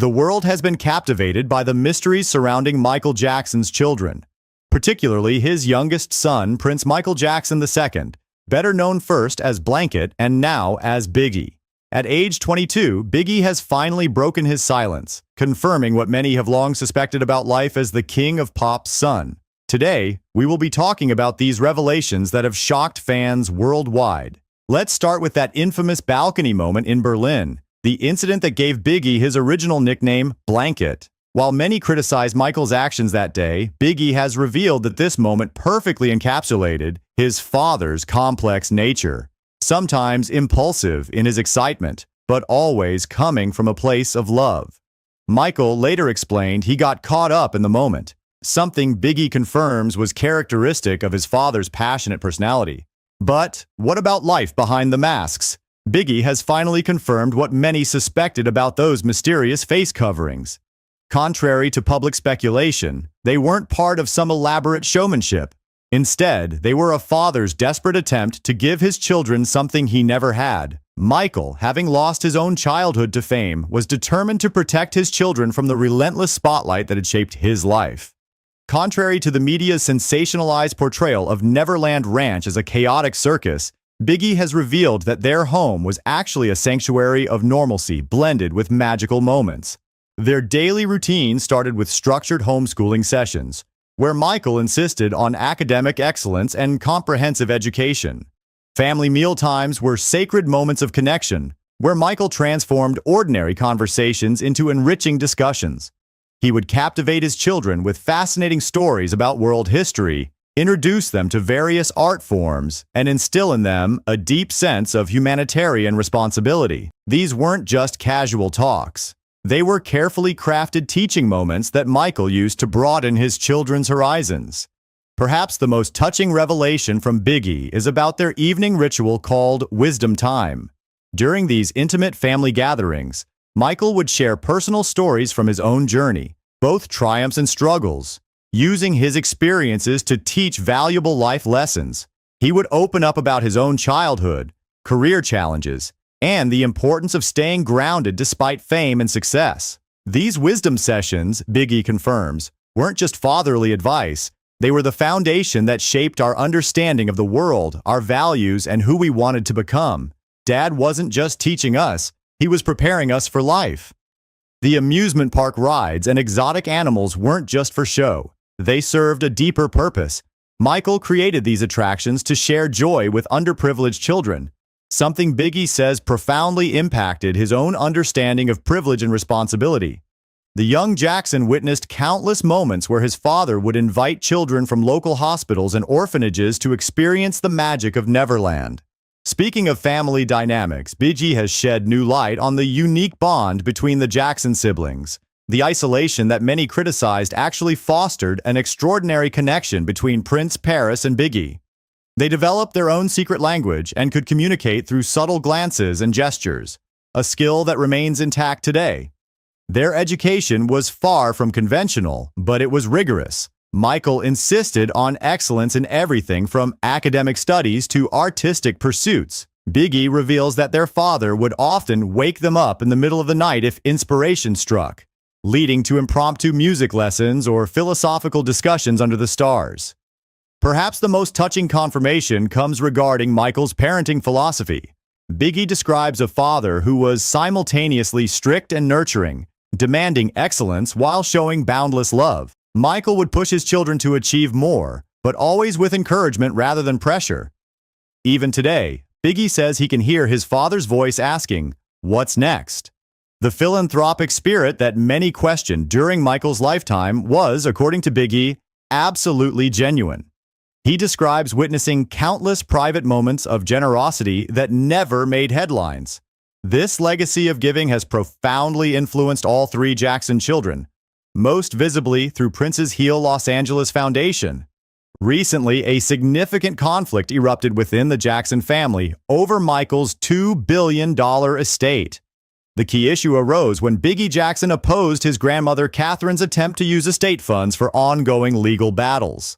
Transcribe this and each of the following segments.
The world has been captivated by the mysteries surrounding Michael Jackson's children, particularly his youngest son, Prince Michael Jackson II, better known first as Blanket and now as Biggie. At age 22, Biggie has finally broken his silence, confirming what many have long suspected about life as the king of pop's son. Today, we will be talking about these revelations that have shocked fans worldwide. Let's start with that infamous balcony moment in Berlin, the incident that gave Biggie his original nickname, Blanket. While many criticized Michael's actions that day, Biggie has revealed that this moment perfectly encapsulated his father's complex nature, sometimes impulsive in his excitement, but always coming from a place of love. Michael later explained he got caught up in the moment, something Biggie confirms was characteristic of his father's passionate personality. But what about life behind the masks? Biggie has finally confirmed what many suspected about those mysterious face coverings. Contrary to public speculation, they weren't part of some elaborate showmanship. Instead, they were a father's desperate attempt to give his children something he never had. Michael, having lost his own childhood to fame, was determined to protect his children from the relentless spotlight that had shaped his life. Contrary to the media's sensationalized portrayal of Neverland Ranch as a chaotic circus, Biggie has revealed that their home was actually a sanctuary of normalcy blended with magical moments. Their daily routine started with structured homeschooling sessions, where Michael insisted on academic excellence and comprehensive education. Family mealtimes were sacred moments of connection, where Michael transformed ordinary conversations into enriching discussions. He would captivate his children with fascinating stories about world history, introduce them to various art forms, and instill in them a deep sense of humanitarian responsibility. These weren't just casual talks. They were carefully crafted teaching moments that Michael used to broaden his children's horizons. Perhaps the most touching revelation from Biggie is about their evening ritual called Wisdom Time. During these intimate family gatherings, Michael would share personal stories from his own journey, both triumphs and struggles, using his experiences to teach valuable life lessons. He would open up about his own childhood, career challenges, and the importance of staying grounded despite fame and success. These wisdom sessions, Biggie confirms, weren't just fatherly advice. They were the foundation that shaped our understanding of the world, our values, and who we wanted to become. Dad wasn't just teaching us, he was preparing us for life. The amusement park rides and exotic animals weren't just for show. They served a deeper purpose. Michael created these attractions to share joy with underprivileged children, something Biggie says profoundly impacted his own understanding of privilege and responsibility. The young Jackson witnessed countless moments where his father would invite children from local hospitals and orphanages to experience the magic of Neverland. Speaking of family dynamics, Bigi has shed new light on the unique bond between the Jackson siblings. The isolation that many criticized actually fostered an extraordinary connection between Prince Paris and Biggie. They developed their own secret language and could communicate through subtle glances and gestures, a skill that remains intact today. Their education was far from conventional, but it was rigorous. Michael insisted on excellence in everything from academic studies to artistic pursuits. Biggie reveals that their father would often wake them up in the middle of the night if inspiration struck, leading to impromptu music lessons or philosophical discussions under the stars. Perhaps the most touching confirmation comes regarding Michael's parenting philosophy. Biggie describes a father who was simultaneously strict and nurturing, demanding excellence while showing boundless love. Michael would push his children to achieve more, but always with encouragement rather than pressure. Even today, Biggie says he can hear his father's voice asking, "What's next?" The philanthropic spirit that many questioned during Michael's lifetime was, according to Biggie, absolutely genuine. He describes witnessing countless private moments of generosity that never made headlines. This legacy of giving has profoundly influenced all three Jackson children, most visibly through Prince's Heal Los Angeles Foundation. Recently, a significant conflict erupted within the Jackson family over Michael's $2 billion estate. The key issue arose when Biggie Jackson opposed his grandmother Catherine's attempt to use estate funds for ongoing legal battles.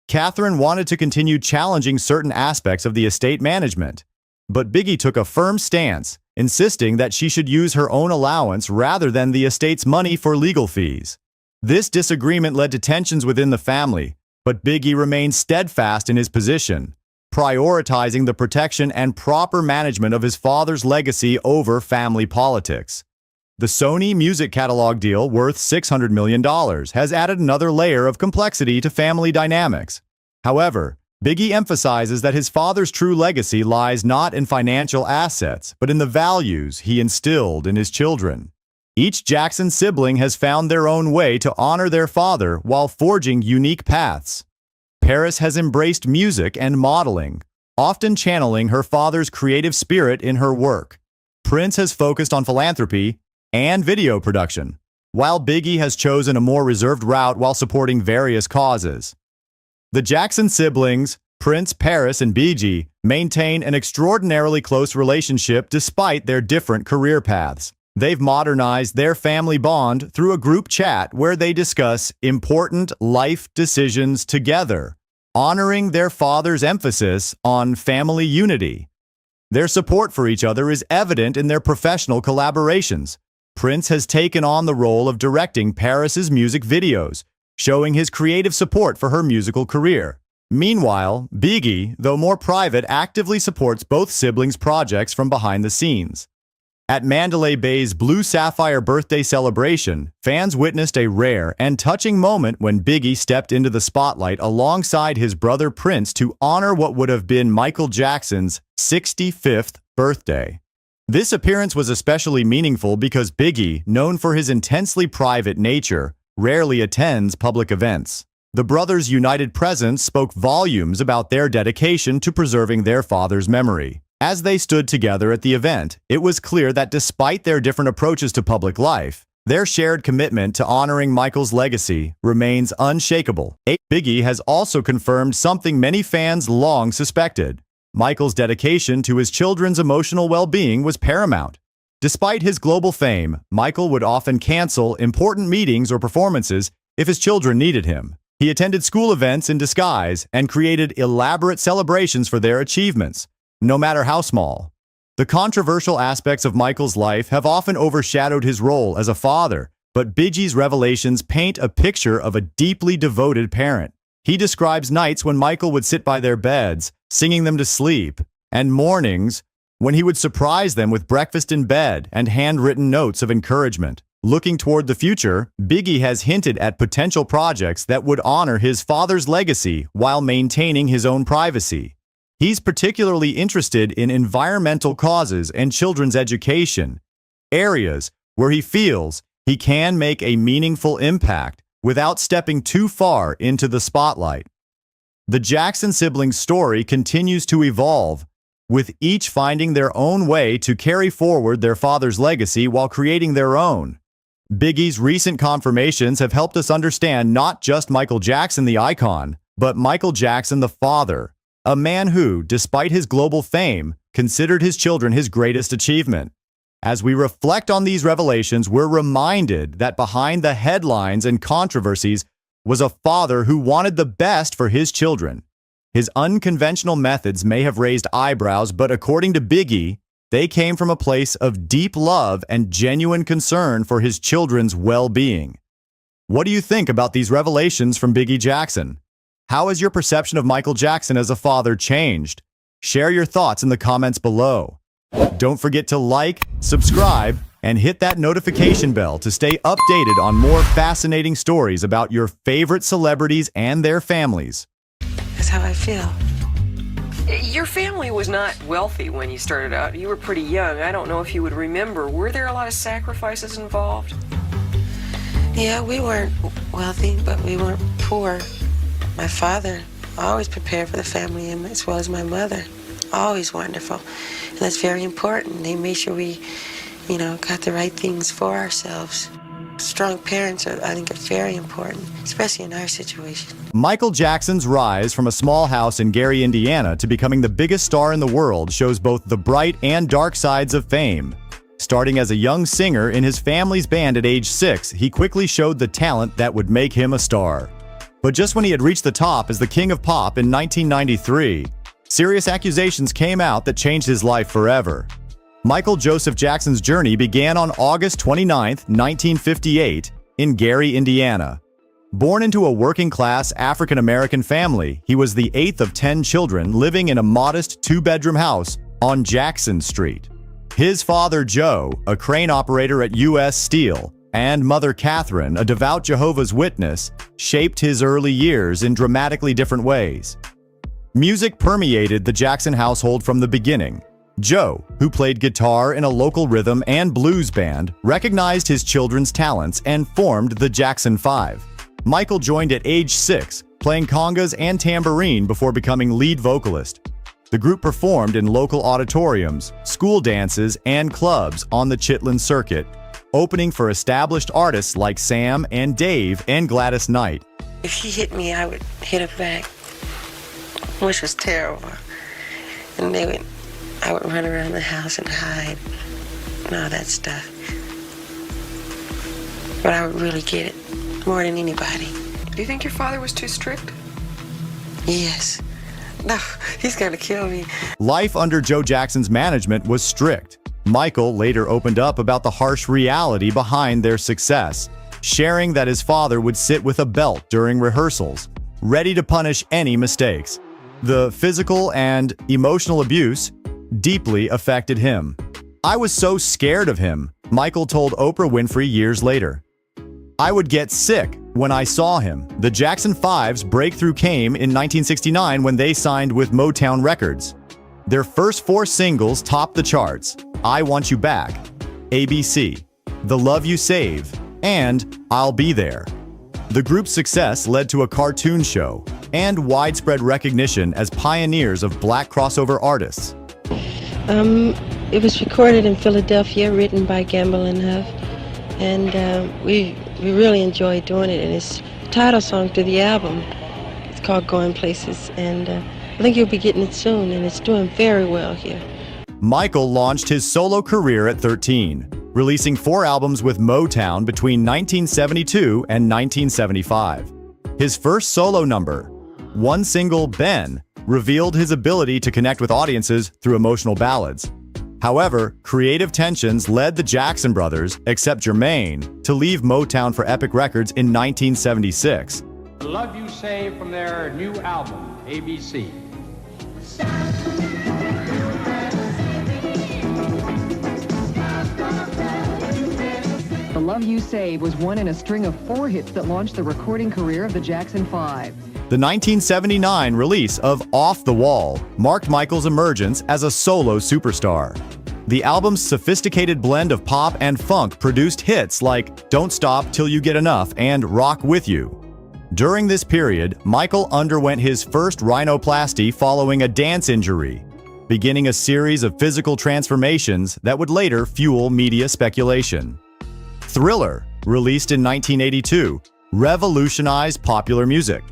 Catherine wanted to continue challenging certain aspects of the estate management, but Biggie took a firm stance, insisting that she should use her own allowance rather than the estate's money for legal fees. This disagreement led to tensions within the family, but Biggie remained steadfast in his position, prioritizing the protection and proper management of his father's legacy over family politics. The Sony music catalog deal, worth $600 million, has added another layer of complexity to family dynamics. However, Biggie emphasizes that his father's true legacy lies not in financial assets, but in the values he instilled in his children. Each Jackson sibling has found their own way to honor their father while forging unique paths. Paris has embraced music and modeling, often channeling her father's creative spirit in her work. Prince has focused on philanthropy and video production, while Biggie has chosen a more reserved route while supporting various causes. The Jackson siblings, Prince, Paris, and Bigi, maintain an extraordinarily close relationship despite their different career paths. They've modernized their family bond through a group chat where they discuss important life decisions together, honoring their father's emphasis on family unity. Their support for each other is evident in their professional collaborations. Prince has taken on the role of directing Paris's music videos, showing his creative support for her musical career. Meanwhile, Biggie, though more private, actively supports both siblings' projects from behind the scenes. At Mandalay Bay's Blue Sapphire birthday celebration, fans witnessed a rare and touching moment when Biggie stepped into the spotlight alongside his brother Prince to honor what would have been Michael Jackson's 65th birthday. This appearance was especially meaningful because Biggie, known for his intensely private nature, rarely attends public events. The brothers' united presence spoke volumes about their dedication to preserving their father's memory. As they stood together at the event, it was clear that despite their different approaches to public life, their shared commitment to honoring Michael's legacy remains unshakable. Biggie has also confirmed something many fans long suspected. Michael's dedication to his children's emotional well-being was paramount. Despite his global fame, Michael would often cancel important meetings or performances if his children needed him. He attended school events in disguise and created elaborate celebrations for their achievements, no matter how small. The controversial aspects of Michael's life have often overshadowed his role as a father, but Biggie's revelations paint a picture of a deeply devoted parent. He describes nights when Michael would sit by their beds, singing them to sleep, and mornings when he would surprise them with breakfast in bed and handwritten notes of encouragement. Looking toward the future, Biggie has hinted at potential projects that would honor his father's legacy while maintaining his own privacy. He's particularly interested in environmental causes and children's education, areas where he feels he can make a meaningful impact without stepping too far into the spotlight. The Jackson siblings' story continues to evolve, with each finding their own way to carry forward their father's legacy while creating their own. Biggie's recent confirmations have helped us understand not just Michael Jackson the icon, but Michael Jackson the father, a man who, despite his global fame, considered his children his greatest achievement. As we reflect on these revelations, we're reminded that behind the headlines and controversies was a father who wanted the best for his children. His unconventional methods may have raised eyebrows, but according to Biggie, they came from a place of deep love and genuine concern for his children's well-being. What do you think about these revelations from Biggie Jackson? How has your perception of Michael Jackson as a father changed? Share your thoughts in the comments below. Don't forget to like, subscribe, and hit that notification bell to stay updated on more fascinating stories about your favorite celebrities and their families. That's how I feel. Your family was not wealthy when you started out. You were pretty young. I don't know if you would remember. Were there a lot of sacrifices involved? Yeah, we weren't wealthy, but we weren't poor. My father always prepared for the family, as well as my mother. Always wonderful. And that's very important. They made sure we, got the right things for ourselves. Strong parents, I think, are very important, especially in our situation. Michael Jackson's rise from a small house in Gary, Indiana to becoming the biggest star in the world shows both the bright and dark sides of fame. Starting as a young singer in his family's band at age 6, he quickly showed the talent that would make him a star. But just when he had reached the top as the king of pop in 1993, serious accusations came out that changed his life forever. Michael Joseph Jackson's journey began on August 29, 1958, in Gary, Indiana. Born into a working-class African-American family, he was the 8th of 10 children living in a modest two-bedroom house on Jackson Street. His father, Joe, a crane operator at U.S. Steel, and mother, Catherine, a devout Jehovah's Witness, shaped his early years in dramatically different ways. Music permeated the Jackson household from the beginning. Joe, who played guitar in a local rhythm and blues band, recognized his children's talents and formed the Jackson 5. Michael joined at age 6, playing congas and tambourine before becoming lead vocalist. The group performed in local auditoriums, school dances, and clubs on the Chitlin circuit, opening for established artists like Sam and Dave and Gladys Knight. If he hit me, I would hit him back, which was terrible. And I would run around the house and hide and all that stuff. But I would really get it more than anybody. Do you think your father was too strict? Yes. No, he's gonna kill me. Life under Joe Jackson's management was strict. Michael later opened up about the harsh reality behind their success, sharing that his father would sit with a belt during rehearsals, ready to punish any mistakes. The physical and emotional abuse deeply affected him. "I was so scared of him," Michael told Oprah Winfrey years later. "I would get sick when I saw him." The Jackson 5's breakthrough came in 1969 when they signed with Motown Records. Their first 4 singles topped the charts: "I Want You Back," "ABC," "The Love You Save," and "I'll Be There." The group's success led to a cartoon show and widespread recognition as pioneers of black crossover artists. It was recorded in Philadelphia, written by Gamble and Huff, and we really enjoyed doing it. And it's the title song to the album. It's called Going Places, and I think you'll be getting it soon, and it's doing very well here. Michael launched his solo career at 13, releasing 4 albums with Motown between 1972 and 1975. His first solo number, one single, "Ben," revealed his ability to connect with audiences through emotional ballads. However, creative tensions led the Jackson brothers, except Jermaine, to leave Motown for Epic Records in 1976. "The Love You Save" from their new album, ABC. The Love You Save was one in a string of 4 hits that launched the recording career of the Jackson 5. The 1979 release of Off the Wall marked Michael's emergence as a solo superstar. The album's sophisticated blend of pop and funk produced hits like "Don't Stop Till You Get Enough" and "Rock With You." During this period, Michael underwent his first rhinoplasty following a dance injury, beginning a series of physical transformations that would later fuel media speculation. Thriller, released in 1982, revolutionized popular music.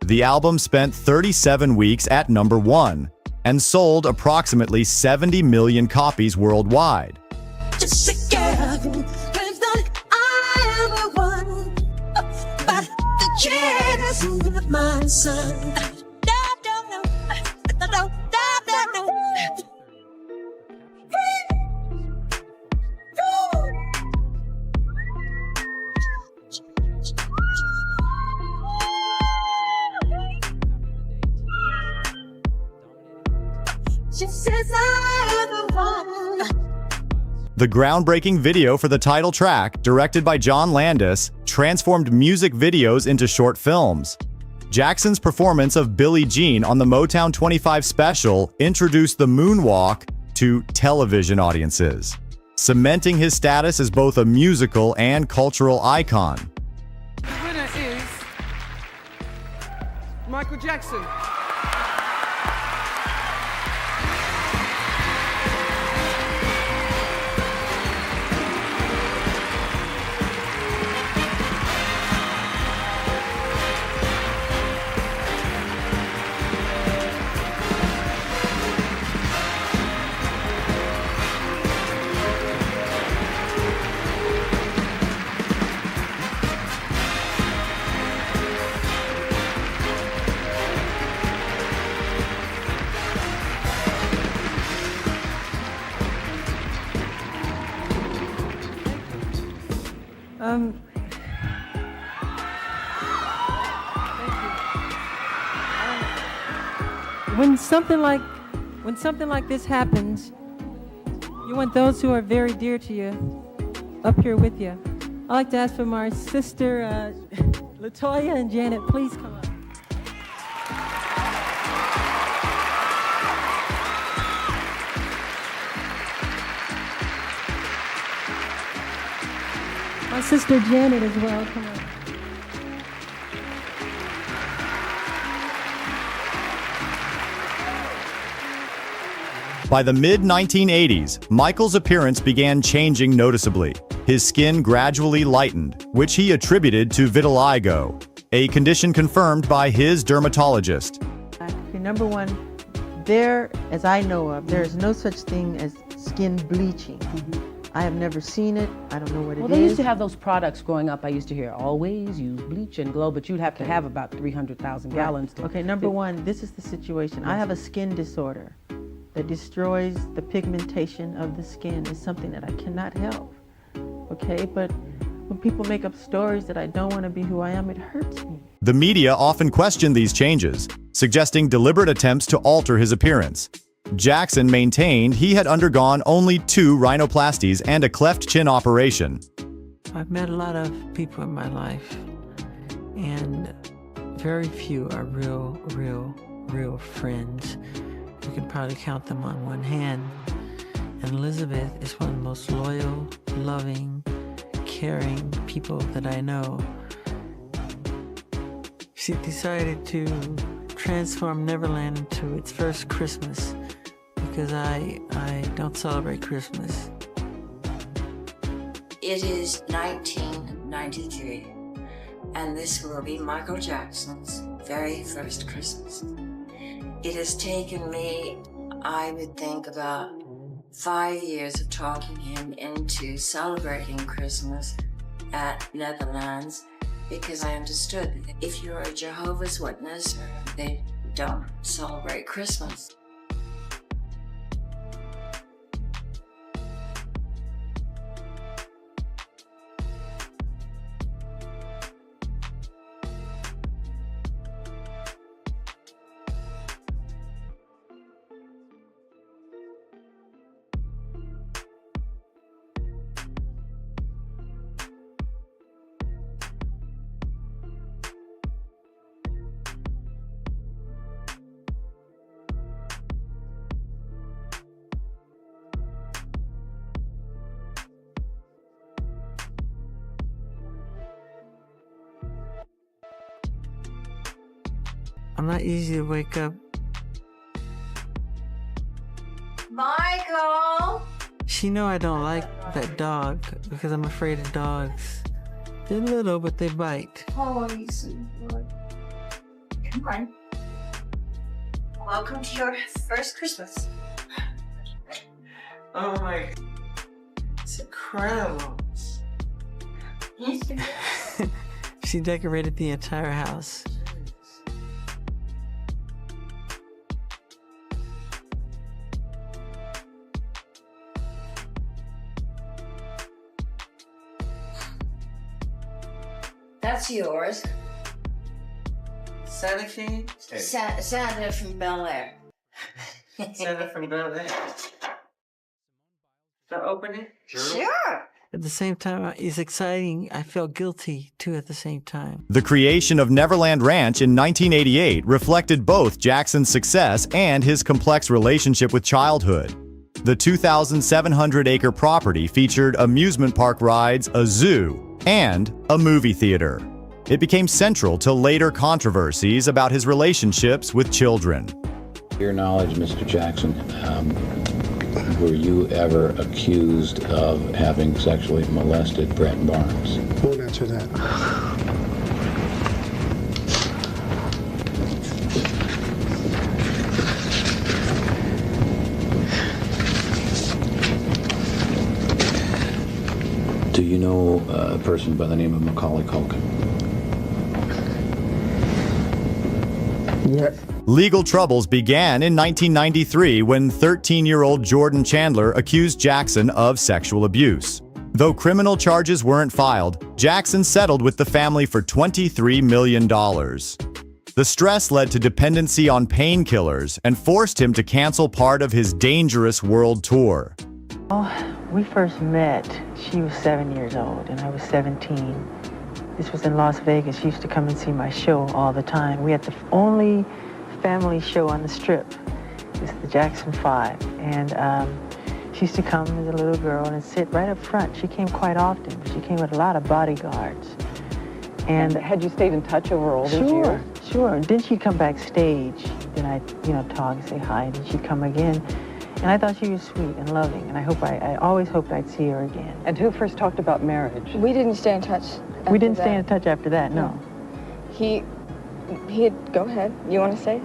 The album spent 37 weeks at number 1 and sold approximately 70 million copies worldwide. Just a girl who claims that I am the one, but the chance of my son. No. She says I am the one. The groundbreaking video for the title track, directed by John Landis, transformed music videos into short films. Jackson's performance of Billie Jean on the Motown 25 special introduced the moonwalk to television audiences, cementing his status as both a musical and cultural icon. The winner is Michael Jackson. When something like this happens, you want those who are very dear to you up here with you. I'd like to ask for my sister, Latoya and Janet, please come up. My sister Janet as well, come on. By the mid-1980s, Michael's appearance began changing noticeably. His skin gradually lightened, which he attributed to vitiligo, a condition confirmed by his dermatologist. Okay, number one, as I know of, there is no such thing as skin bleaching. I have never seen it. I don't know what it is. Well, they used to have those products growing up. I used to hear always use bleach and glow, but you'd have to have about 300,000 gallons. Okay, number one, this is the situation. I have a skin disorder that destroys the pigmentation of the skin. It's something that I cannot help. Okay, but when people make up stories that I don't want to be who I am, it hurts me. The media often questioned these changes, suggesting deliberate attempts to alter his appearance. Jackson maintained he had undergone only 2 rhinoplasties and a cleft chin operation. I've met a lot of people in my life, and very few are real friends. You can probably count them on one hand. And Elizabeth is one of the most loyal, loving, caring people that I know. She decided to transform Neverland into its first Christmas because I don't celebrate Christmas. It is 1993, and this will be Michael Jackson's very first Christmas. It has taken me, I would think, about 5 years of talking him into celebrating Christmas at Netherlands, because I understood that if you're a Jehovah's Witness, they don't celebrate Christmas. I'm not easy to wake up. Michael! She know I don't like that dog because I'm afraid of dogs. They're little, but they bite. Oh, you sweet boy. Come on. Welcome to your first Christmas. Oh my, it's incredible. She decorated the entire house. That's yours. Santa Fe? Santa from Bel Air. Santa from Bel Air. Can I open it? Sure. At the same time, it's exciting. I felt guilty, too, at the same time. The creation of Neverland Ranch in 1988 reflected both Jackson's success and his complex relationship with childhood. The 2,700-acre property featured amusement park rides, a zoo, and a movie theater. It became central to later controversies about his relationships with children. Your knowledge, Mr. Jackson, were you ever accused of having sexually molested Brett Barnes? Won't answer that. Do you know a person by the name of Macaulay Culkin? Yes. Legal troubles began in 1993 when 13-year-old Jordan Chandler accused Jackson of sexual abuse. Though criminal charges weren't filed, Jackson settled with the family for $23 million. The stress led to dependency on painkillers and forced him to cancel part of his dangerous world tour. We first met, she was 7 years old and I was 17. This was in Las Vegas. She used to come and see my show all the time. We had the only family show on the Strip. It's the Jackson 5. And she used to come as a little girl and sit right up front. She came quite often. She came with a lot of bodyguards. And had you stayed in touch over all these years? Sure. Then she'd come backstage. Then I'd, talk and say hi. And then she'd come again. And I thought she was sweet and loving. And I always hoped I'd see her again. And who first talked about marriage? We didn't stay in touch. We didn't stay in touch after that, no. He had, go ahead. You want to say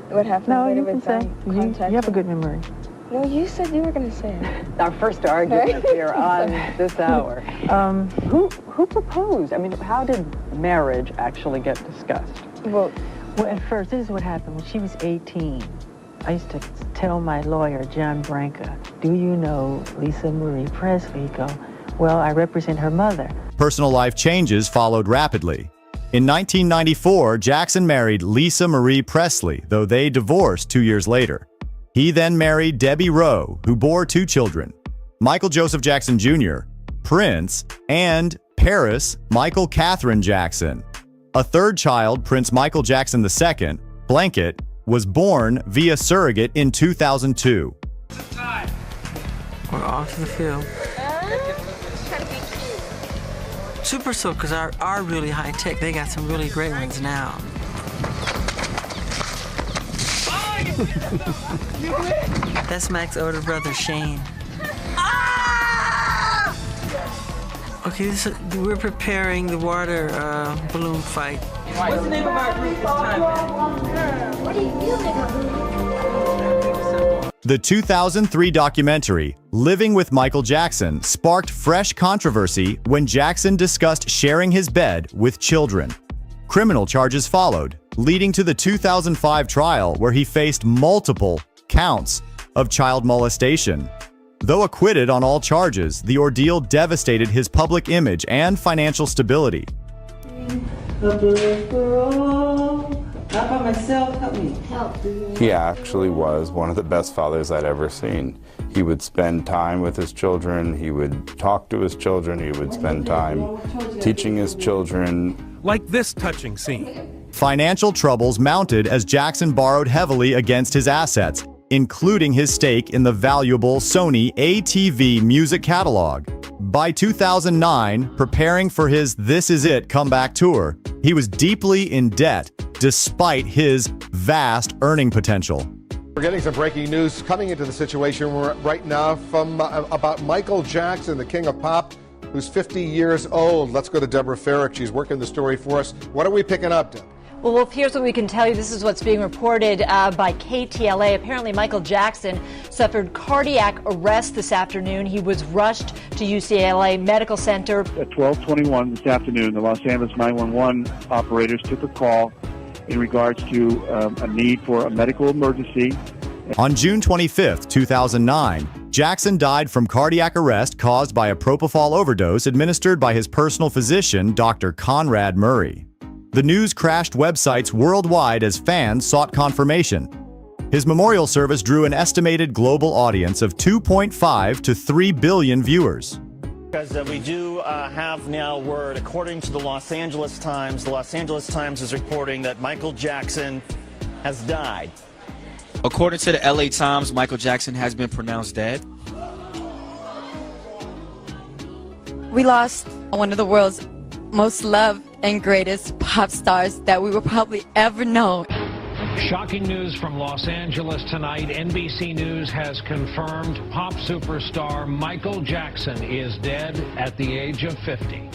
what happened? No, later you can with, say. You have a good memory. No, you said you were going to say it. Our first argument here on this hour. Who proposed? I mean, how did marriage actually get discussed? Well, at first, this is what happened. When she was 18, I used to tell my lawyer, John Branca, do you know Lisa Marie Presley? He'd go, well, I represent her mother. Personal life changes followed rapidly. In 1994, Jackson married Lisa Marie Presley, though they divorced 2 years later. He then married Debbie Rowe, who bore 2 children, Michael Joseph Jackson Jr., Prince, and Paris Michael Catherine Jackson. A third child, Prince Michael Jackson II, Blanket, was born via surrogate in 2002. We're off to the field. Super Soakers are really high tech. They got some really great ones now. That's Mac's older brother, Shane. Okay, we're preparing the water balloon fight. What's the name of our group this time, man? What do you feel? The 2003 documentary, Living with Michael Jackson, sparked fresh controversy when Jackson discussed sharing his bed with children. Criminal charges followed, leading to the 2005 trial where he faced multiple counts of child molestation. Though acquitted on all charges, the ordeal devastated his public image and financial stability. Not by myself, help me. He actually was one of the best fathers I'd ever seen. He would spend time with his children, he would talk to his children, he would spend time teaching his children. Like this touching scene. Financial troubles mounted as Jackson borrowed heavily against his assets, including his stake in the valuable Sony ATV music catalog. By 2009, preparing for his This Is It comeback tour, he was deeply in debt despite his vast earning potential. We're getting some breaking news coming into the situation right now from about Michael Jackson, the king of pop, who's 50 years old. Let's go to Deborah Farrick. She's working the story for us. What are we picking up, Deb? Well, Wolf, here's what we can tell you. This is what's being reported by KTLA. Apparently, Michael Jackson suffered cardiac arrest this afternoon. He was rushed to UCLA Medical Center. At 12:21 this afternoon, the Los Angeles 911 operators took a call in regards to a need for a medical emergency. On June 25, 2009, Jackson died from cardiac arrest caused by a propofol overdose administered by his personal physician, Dr. Conrad Murray. The news crashed websites worldwide as fans sought confirmation. His memorial service drew an estimated global audience of 2.5 to 3 billion viewers. Because we do have now word, according to the Los Angeles Times is reporting that Michael Jackson has died. According to the LA Times, Michael Jackson has been pronounced dead. We lost one of the world's most loved and greatest pop stars that we will probably ever know. Shocking news from Los Angeles tonight. NBC News has confirmed pop superstar Michael Jackson is dead at the age of 50.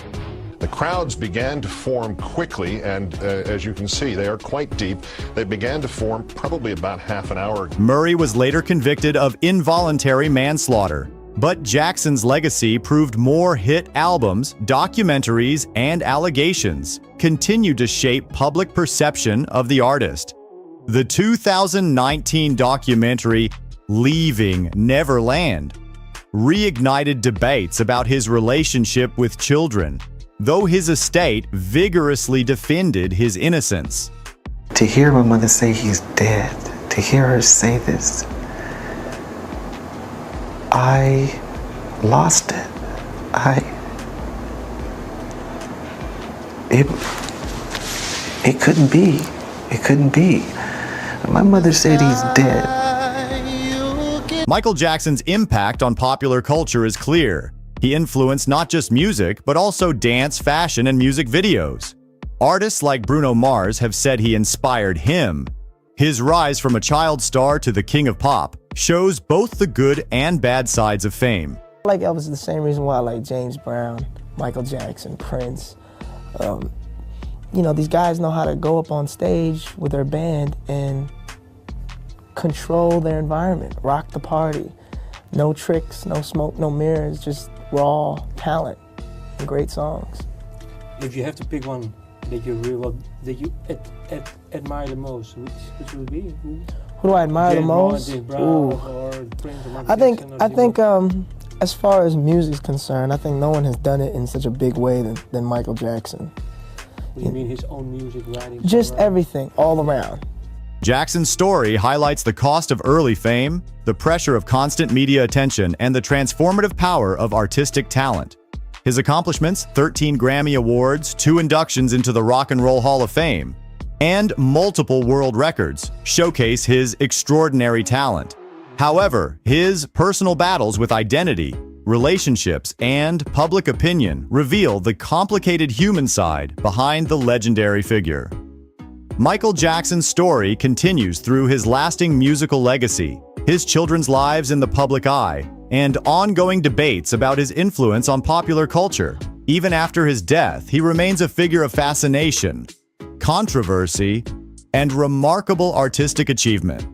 The crowds began to form quickly, and as you can see, they are quite deep. They began to form probably about half an hour. Murray was later convicted of involuntary manslaughter. But Jackson's legacy proved more hit albums, documentaries, and allegations continued to shape public perception of the artist. The 2019 documentary Leaving Neverland reignited debates about his relationship with children, though his estate vigorously defended his innocence. To hear my mother say he's dead, to hear her say this, I lost it. It couldn't be. It couldn't be. My mother said he's dead. Michael Jackson's impact on popular culture is clear. He influenced not just music, but also dance, fashion, and music videos. Artists like Bruno Mars have said he inspired him. His rise from a child star to the king of pop shows both the good and bad sides of fame. I like Elvis the same reason why I like James Brown, Michael Jackson, Prince. You know, these guys know how to go up on stage with their band and control their environment, rock the party. No tricks, no smoke, no mirrors, just raw talent and great songs. If you have to pick one that you admire the most, which would be? Who do I admire the most? James Brown or Prince or Michael Jackson? I think as far as music's concerned, I think no one has done it in such a big way than Michael Jackson. You mean his own music writing? Just everything, all around. Jackson's story highlights the cost of early fame, the pressure of constant media attention, and the transformative power of artistic talent. His accomplishments, 13 Grammy Awards, 2 inductions into the Rock and Roll Hall of Fame, and multiple world records, showcase his extraordinary talent. However, his personal battles with identity, relationships, and public opinion reveal the complicated human side behind the legendary figure. Michael Jackson's story continues through his lasting musical legacy, his children's lives in the public eye, and ongoing debates about his influence on popular culture. Even after his death, he remains a figure of fascination, controversy, and remarkable artistic achievement.